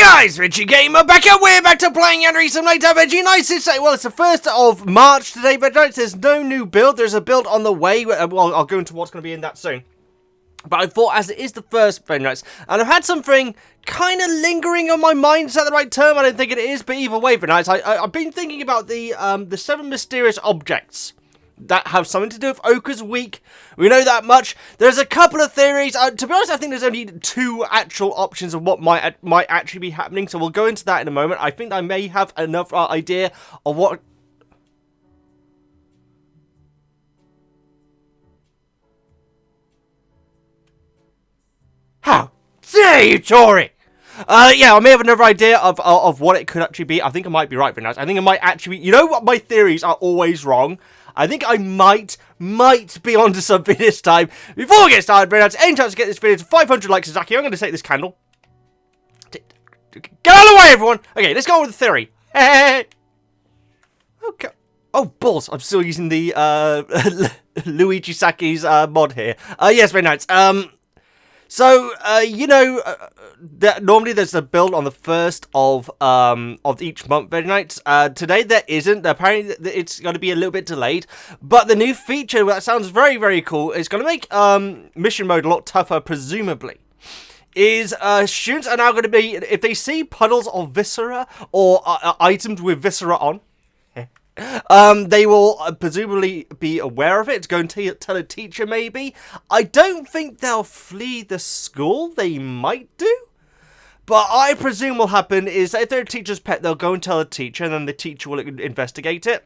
Guys, Veggie Gamer back and we're back to playing Yandere some later VEGGIEKNIGHTS. Well, it's the 1st of March today, but there's no new build. There's a build on the way. Well, I'll go into what's going to be in that soon. But I thought, as it is the first VEGGIEKNIGHTS, and I've had something kind of lingering on my mind. Is that the right term? I don't think it is, but either way, VEGGIEKNIGHTS, I've been thinking about the 7 mysterious objects that have something to do with Ochre's week. We know that much. There's a couple of theories. To be honest, I think there's only 2 actual options of what might actually be happening, so we'll go into that in a moment. I think I may have enough idea of what... How dare you, Tory! Yeah, I may have another idea of what it could actually be. I think I might be right, VEGGIEKNIGHTS. I think it might actually be... You know what? My theories are always wrong. I think I might be onto something this time. Before we get started, VEGGIEKNIGHTS, any chance to get this video to 500 likes exactly, I'm going to take this candle. Get out of the way, everyone! Okay, let's go on with the theory. Hey! Okay. Oh, balls. I'm still using the Luigi Saki's mod here. Yes, VEGGIEKNIGHTS. So, you know, normally there's a build on the 1st of each month, VEGGIEKNIGHTS. Today there isn't. Apparently it's going to be a little bit delayed. But the new feature, that sounds very, very cool, is going to make mission mode a lot tougher, presumably. Is students are now going to be, if they see puddles of viscera or items with viscera on, they will presumably be aware of it, go and tell a teacher maybe. I don't think they'll flee the school, they might do. But I presume what will happen is that if they're a teacher's pet, they'll go and tell a teacher and then the teacher will investigate it.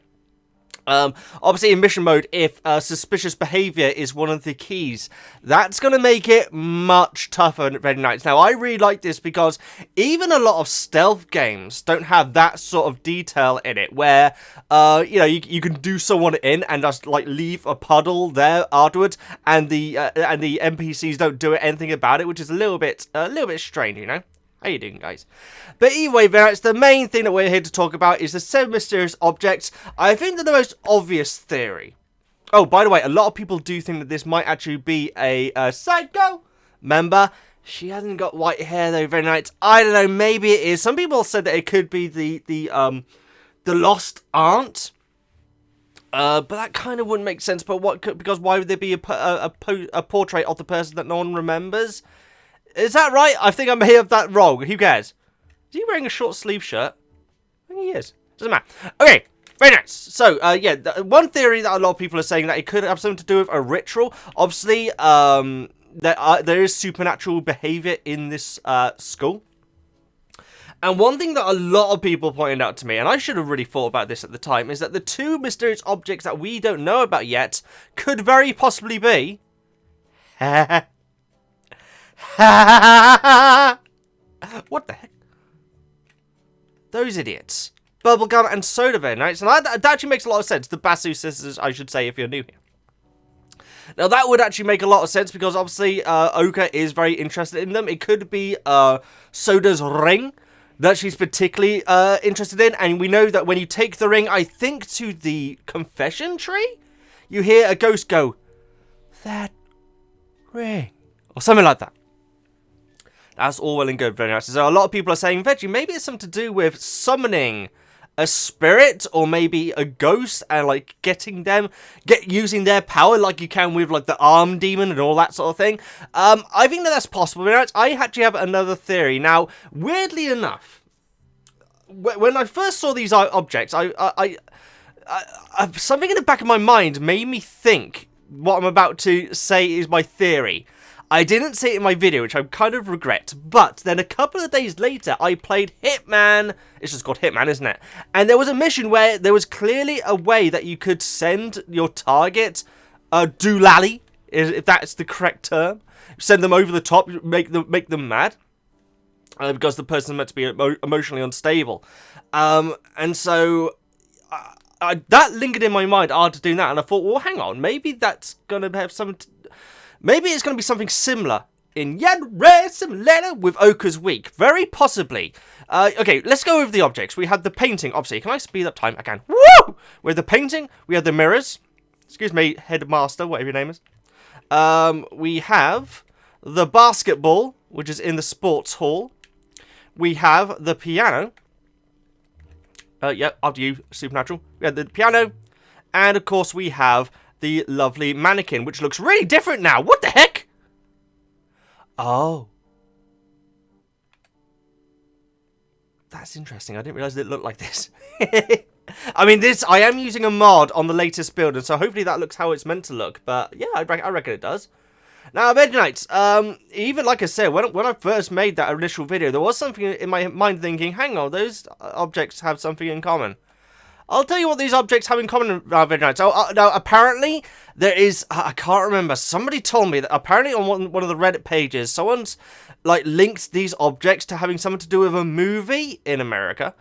Obviously in mission mode, if suspicious behavior is one of the keys, that's going to make it much tougher at VEGGIEKNIGHTS. Now, I really like this because even a lot of stealth games don't have that sort of detail in it, where, you know, you can do someone in and just, like, leave a puddle there afterwards, and the NPCs don't do anything about it, which is a little bit strange, you know? How you doing, guys? But anyway, VEGGIEKNIGHTS, the main thing that we're here to talk about is the 7 mysterious objects. I think they're the most obvious theory. Oh, by the way, a lot of people do think that this might actually be a Psycho member. She hasn't got white hair though, VEGGIEKNIGHTS. I don't know, maybe it is. Some people said that it could be the lost aunt. But that kind of wouldn't make sense. But because why would there be a portrait of the person that no one remembers? Is that right? I think I may have that wrong. Who cares? Is he wearing a short sleeve shirt? I think he is. Doesn't matter. Okay, very nice. So, yeah, one theory that a lot of people are saying that it could have something to do with a ritual. Obviously, there is supernatural behavior in this school. And one thing that a lot of people pointed out to me, and I should have really thought about this at the time, is that the 2 mysterious objects that we don't know about yet could very possibly be... What the heck? Those idiots. Bubblegum and soda, VEGGIEKNIGHTS. And that actually makes a lot of sense. The Basu sisters, I should say, if you're new here. Now, that would actually make a lot of sense because, obviously, Ochre is very interested in them. It could be Soda's ring that she's particularly interested in. And we know that when you take the ring, I think, to the confession tree, you hear a ghost go, "That ring." Or something like that. That's all well and good, very nice. So a lot of people are saying, Veggie, maybe it's something to do with summoning a spirit or maybe a ghost and like using their power like you can with like the arm demon and all that sort of thing. I think that's possible. I actually have another theory. Now, weirdly enough, when I first saw these objects, I something in the back of my mind made me think what I'm about to say is my theory. I didn't say it in my video, which I kind of regret, but then a couple of days later, I played Hitman. It's just called Hitman, isn't it? And there was a mission where there was clearly a way that you could send your target, doolally, if that's the correct term, send them over the top, make them mad, because the person meant to be emotionally unstable. And so... that lingered in my mind after doing that, and I thought, well, hang on, maybe that's going to have some... Maybe it's going to be something similar in Yandere Simulator with Ochre's week. Very possibly. Okay, let's go over the objects. We had the painting, obviously. Can I speed up time? I can. Woo! We have the painting. We have the mirrors. Excuse me, headmaster, whatever your name is. We have the basketball, which is in the sports hall. we have the piano. Yep, after you, Supernatural. We have the piano. And, of course, we have the lovely mannequin, which looks really different now. What the heck? Oh. That's interesting. I didn't realise it looked like this. I mean, I am using a mod on the latest build, and so hopefully that looks how it's meant to look. But, yeah, I reckon it does. Now, VEGGIEKNIGHTS, even like I said, when I first made that initial video, there was something in my mind thinking, hang on, those objects have something in common. I'll tell you what these objects have in common, VEGGIEKNIGHTS. Now, apparently, there is, I can't remember, somebody told me that apparently on one of the Reddit pages, someone's, like, linked these objects to having something to do with a movie in America,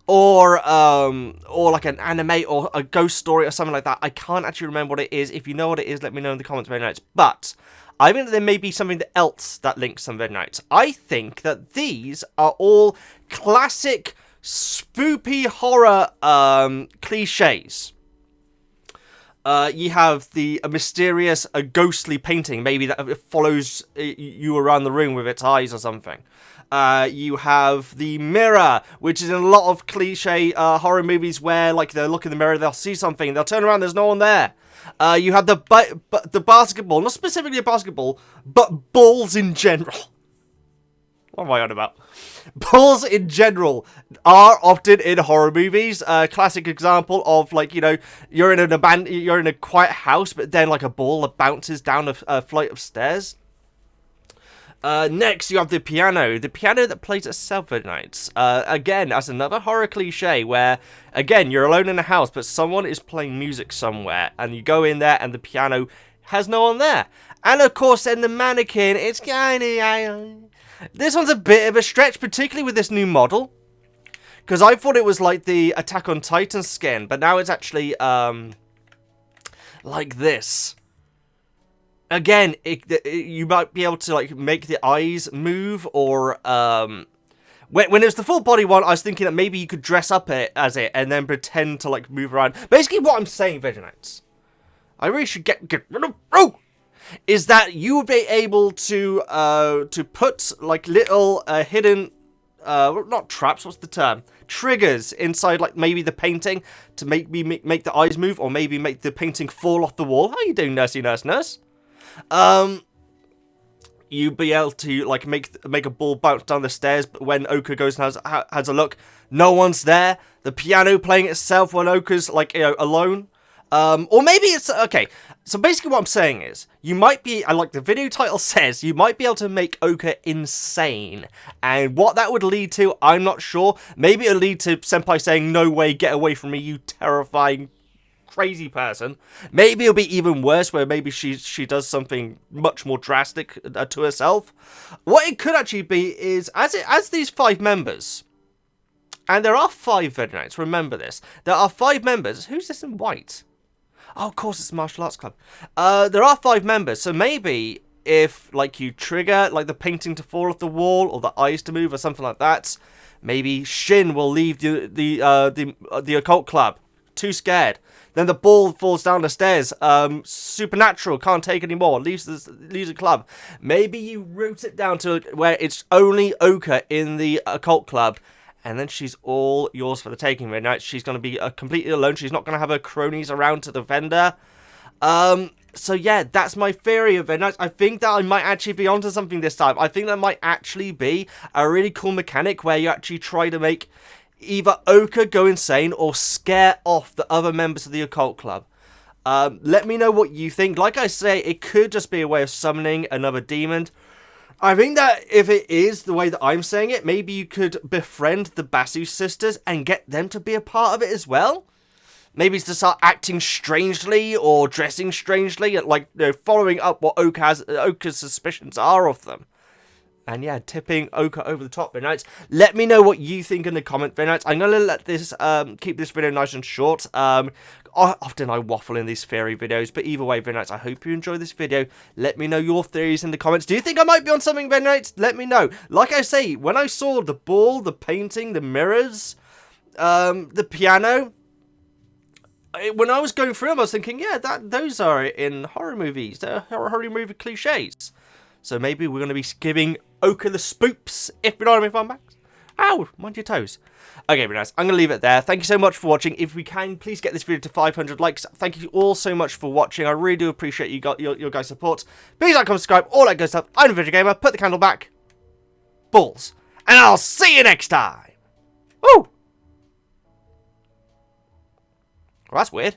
or like an anime, or a ghost story, or something like that. I can't actually remember what it is. If you know what it is, let me know in the comments, VEGGIEKNIGHTS. But I think that there may be something else that links some VEGGIEKNIGHTS. I think that these are all classic spoopy horror cliches. You have the mysterious, ghostly painting, maybe that follows you around the room with its eyes or something. You have the mirror, which is in a lot of cliche horror movies where, like, they'll look in the mirror, they'll see something, they'll turn around, there's no one there. You have the basketball, not specifically a basketball, but balls in general. What am I on about? Balls in general are often in horror movies. Classic example of, like, you know, you're in a quiet house, but then like a ball that bounces down a flight of stairs. Next, you have the piano that plays itself at nights. Again, that's another horror cliche where, again, you're alone in a house, but someone is playing music somewhere, and you go in there, and the piano has no one there. And of course, then the mannequin, it's kind of... This one's a bit of a stretch, particularly with this new model. Because I thought it was like the Attack on Titan skin, but now it's actually, like this. Again, you might be able to, like, make the eyes move, or, when it was the full body one, I was thinking that maybe you could dress up as it, and then pretend to, like, move around. Basically, what I'm saying, VEGGIEKNIGHTS, I really should get rid of, is that you would be able to put, like, little, hidden, not traps, what's the term? Triggers inside, like, maybe the painting to make the eyes move, or maybe make the painting fall off the wall. How you doing, nursey nurse? You'd be able to, like, make a ball bounce down the stairs, but when Oka goes and has a look, no one's there. The piano playing itself when Oka's, like, you know, alone. Or maybe it's, okay, so basically what I'm saying is, you might be, like the video title says, you might be able to make Oka insane, and what that would lead to, I'm not sure. Maybe it'll lead to Senpai saying, no way, get away from me, you terrifying, crazy person. Maybe it'll be even worse, where maybe she does something much more drastic to herself. What it could actually be is, as these 5 members, and there are 5 VEGGIEKNIGHTS, remember this, there are 5 members. Who's this in white? Oh, of course, it's the Martial Arts Club. There are 5 members, so maybe if, like, you trigger, like, the painting to fall off the wall, or the eyes to move, or something like that, maybe Shin will leave the occult club, too scared. Then the ball falls down the stairs. Supernatural can't take anymore, leaves the club. Maybe you route it down to where it's only Oka in the occult club. And then she's all yours for the taking, VEGGIEKNIGHTS. She's going to be completely alone. She's not going to have her cronies around to defend her. So yeah, that's my theory of VEGGIEKNIGHTS. I think that I might actually be onto something this time. I think that might actually be a really cool mechanic where you actually try to make either Oka go insane or scare off the other members of the occult club. Let me know what you think. Like I say, it could just be a way of summoning another demon. I think that if it is the way that I'm saying it, maybe you could befriend the Basu sisters and get them to be a part of it as well. Maybe it's to start acting strangely or dressing strangely, like, you know, following up what Oka's suspicions are of them. And yeah, tipping Oka over the top, VEGGIEKNIGHTS. Let me know what you think in the comment, VEGGIEKNIGHTS. I'm going to let this, keep this video nice and short. Often I waffle in these theory videos, but either way, VEGGIEKNIGHTS, I hope you enjoy this video. Let me know your theories in the comments. Do you think I might be on something, VEGGIEKNIGHTS? Let me know. Like I say, when I saw the ball, the painting, the mirrors, the piano, when I was going through them, I was thinking, yeah, those are in horror movies. They're horror movie cliches. So maybe we're going to be giving Oka the spoops, if you know what I mean, fun back. Ow! Mind your toes. Okay, very nice. I'm going to leave it there. Thank you so much for watching. If we can, please get this video to 500 likes. Thank you all so much for watching. I really do appreciate your guys' support. Please like, comment, subscribe, all that good stuff. I'm a Veggie Gamer. Put the candle back. Balls. And I'll see you next time. Woo! Well, that's weird.